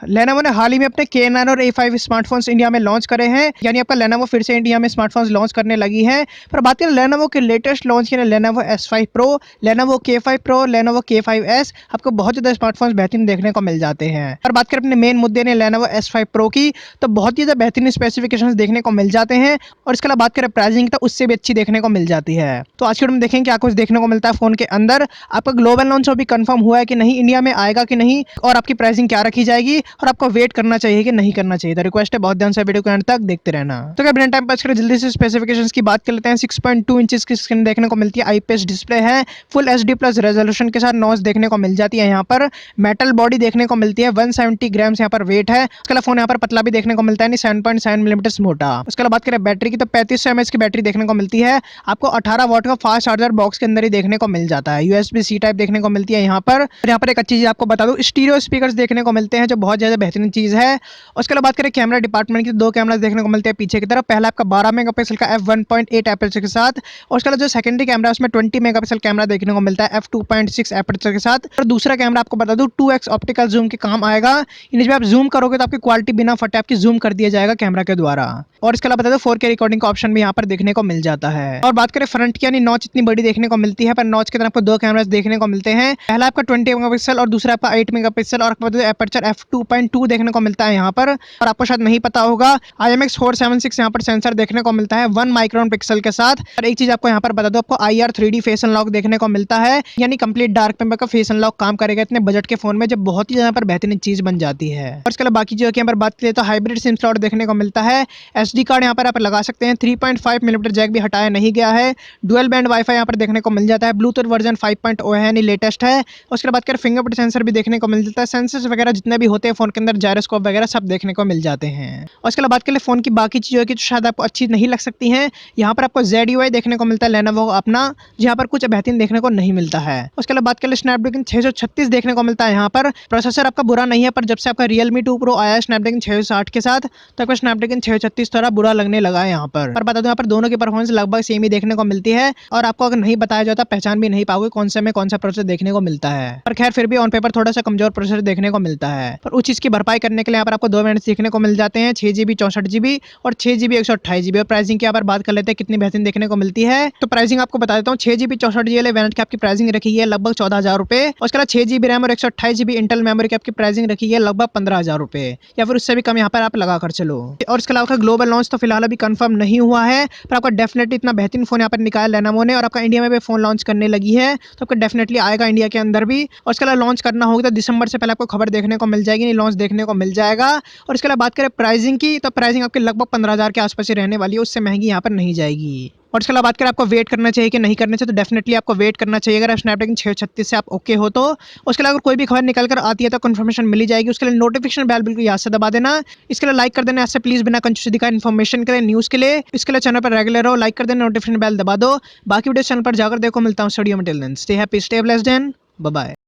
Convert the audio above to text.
Lenovo ने हाल ही में अपने K9 और A5 स्मार्टफोन्स इंडिया में लॉन्च करे हैं, यानी आपका लेनोवो फिर से इंडिया में स्मार्टफोन्स लॉन्च करने लगी है। पर बात करें लेनोवो के लेटेस्ट लॉन्च की, Lenovo S5 Pro, Lenovo K5 Pro, Lenovo K5S, आपको बहुत ज़्यादा स्मार्टफोन्स बेहतरीन देखने को मिल जाते हैं। और बात करें अपने मेन मुद्दे ने लेनोवो S5 Pro की, तो बहुत ही ज़्यादा बेहतरीन स्पेसिफिकेशंस देखने को मिल जाते हैं और इसके अलावा बात करें प्राइसिंग तो उससे भी अच्छी देखने को मिल जाती है। तो आज के वीडियो में देखेंगे क्या कुछ देखने को मिलता है फोन के अंदर, आपका ग्लोबल लॉन्च अभी कंफर्म हुआ है कि नहीं, इंडिया में आएगा कि नहीं, और आपकी प्राइसिंग क्या रखी जाएगी और आपको वेट करना चाहिए कि नहीं करना चाहिए। तो रिक्वेस्ट है बहुत ध्यान से वीडियो को एंड तक देखते रहना। तो क्या बिना टाइम पास करें जल्दी से स्पेसिफिकेशंस की बात कर लेते हैं। 6.2 इंचेस की स्क्रीन देखने को मिलती है, आईपीएस डिस्प्ले है, फुल एचडी प्लस रेजोल्यूशन के साथ नॉच देखने को मिल जाती है। यहाँ पर मेटल बॉडी देखने को मिलती है, 170 ग्राम्स यहाँ पर वेट है। उसके अलावा फोन यहाँ पर पतला भी देखने को मिलता है, 7.7 मिलीमीटर मोटा। उसके अलावा बात करें बैटरी की, तो 3500 mAh की बैटरी देखने को मिलती है। आपको 18 वॉट का फास्ट चार्जर बॉक्स के अंदर ही देखने को मिल जाता है। USB-C टाइप देखने को मिलती है यहाँ पर। और यहाँ पर एक अच्छी चीज आपको बता दूं, स्टीरियो स्पीकर्स देखने को मिलते हैं, जो बहुत ज्यादा बेहतरीन चीज है। उसके बाद बात करें कैमरा डिपार्टमेंट की, दो कैमरा देखने को मिलते हैं पीछे की तरफ। पहला आपका 12 मेगापिक्सल का f1.8 एपर्चर के साथ, और उसके बाद जो सेकेंडरी कैमरा है उसमें 20 मेगापिक्सल कैमरा देखने को मिलता है f2.6 एपर्चर के साथ। और दूसरा कैमरा आपको बता दूं 2x ऑप्टिकल जूम के काम आएगा, यानी जब आप जूम करोगे तो आपकी क्वालिटी बिना फटे आपकी जूम कर दिया जाएगा कैमरा के द्वारा। और इसके अलावा बता दो 4K रिकॉर्डिंग का ऑप्शन भी यहाँ पर देखने को मिल जाता है। और बात करें फ्रंट की, यानी नॉच इतनी बड़ी देखने को मिलती है, पर नॉच के अंदर आपको दो कैमरास देखने को मिलते हैं। पहला आपका 20 मेगापिक्सल और दूसरा आपका 8 मेगापिक्सल, और आपको एपर्चर f2.2 देखने को मिलता है यहाँ पर। और आपको शायद नहीं पता होगा, IMX476 यहाँ पर सेंसर देखने को मिलता है 1 माइक्रोन पिक्सल के साथ। और एक चीज आपको यहाँ पर बता दो, आपको IR 3D फेस अनलॉक देखने को मिलता है, यानी कंप्लीट डार्क में का फेस अनलॉक काम करेगा इतने बजट के फोन में, जब बहुत ही यहाँ पर बेहतरीन चीज बन जाती है। और इसके अलावा बाकी चीजों की यहाँ पर बात करें तो हाइब्रिड सिम स्लॉट देखने को मिलता है, SD कार्ड यहाँ पर आप लगा सकते हैं, 3.5 मिलीमीटर जैक भी हटाया नहीं गया है, डुअल बैंड वाईफाई यहाँ पर देखने को मिल जाता है, ब्लूटूथ वर्जन 5.0 है, यानी लेटेस्ट है। उसके बाद फिंगरप्रिंट सेंसर भी देखने को मिल जाता है, सेंसर्स वगैरह जितने भी होते हैं फोन के अंदर, जायरोस्कोप वगैरह सब देखने को मिल जाते हैं। और उसके बाद बात करें फोन की बाकी चीजों की, तो शायद आपको अच्छी नहीं लग सकती हैं। यहाँ पर आपको ZUI देखने को मिलता है लेनोवो अपना, जहाँ पर कुछ बेहतरीन देखने को नहीं मिलता है। उसके बाद बात करें स्नैपड्रैगन 636 देखने को मिलता है यहाँ पर। प्रोसेसर आपका बुरा नहीं है, पर जब से आपका Realme 2 Pro आया है स्नैपड्रैगन 660 के साथ, तो आपका स्नैपड्रैगन 636 थोड़ा बुरा लगने लगा है यहाँ पर। बता दूं यहाँ पर दोनों की परफॉर्मेंस लगभग सेम ही देखने को मिलती है, और आपको अगर नहीं बताया जाता पहचान भी नहीं पाओगे कौन से में कौन सा प्रोसेसर देखने को मिलता है। पर खैर फिर भी ऑन पेपर थोड़ा सा कमजोर प्रोसेसर देखने को मिलता है। पर उस चीज की भरपाई करने के लिए यहाँ पर आपको दो वेरिएंट्स देखने को मिल जाते हैं, 6GB 64GB और 6GB 128GB। और प्राइसिंग की यहाँ पर बात कर लेते हैं कितनी बेहतरीन देखने को मिलती है। तो प्राइसिंग आपको बता देता हूँ, 6GB 64GB वाले वेरिएंट की आपकी प्राइसिंग रखी है लगभग 14,000 रुपए। उसके बाद 6GB रैम और 128GB इंटेल मेमोरी की आपकी प्राइसिंग रखी है लगभग 15,000 रुपए, या फिर उससे भी कम यहाँ पर आप लगा कर चलो। और इसके अलावा ग्लोबल लॉन्च तो फिलहाल अभी कंफर्म नहीं हुआ है, पर आपका डेफिनेटली इतना बेहतरीन फोन यहाँ पर निकाला लेनोवो ने, और आपका इंडिया में भी फोन लॉन्च करने लगी है, तो आपका डेफिनेटली आएगा इंडिया के अंदर भी। और इसके अलावा लॉन्च करना होगा तो दिसंबर से पहले आपको खबर देखने को मिल जाएगी, नहीं लॉन्च देखने को मिल जाएगा। और इसके अलावा बात करें प्राइसिंग की, तो प्राइसिंग आपकी लगभग 15,000 के आसपास ही रहने वाली है, उससे महंगी यहाँ पर नहीं जाएगी। और इसके अलावा बात करें आपको वेट करना चाहिए कि नहीं करना चाहिए, तो डेफिनेटली आपको वेट करना चाहिए अगर आप स्नैपड्रैगन 636 से आप ओके हो तो। उसके अलावा अगर कोई भी खबर निकल कर आती है तो कंफर्मेशन मिली जाएगी, उसके लिए नोटिफिकेशन बेल बिल्कुल याद से दबा देना। इसके लिए लाइक कर देना ऐसे प्लीज, बिना कंजूसी दिखाए इन्फॉर्मेशन के लिए, न्यूज़ के लिए। इसके लिए चैनल पर रेगुलर हो, लाइक कर देना, नोटिफिकेशन बेल दबा दो। बाकी वीडियो चैनल पर जाकर देखो। मिलता हूँ स्टूडियो में, till then stay happy, stay blessed and bye bye.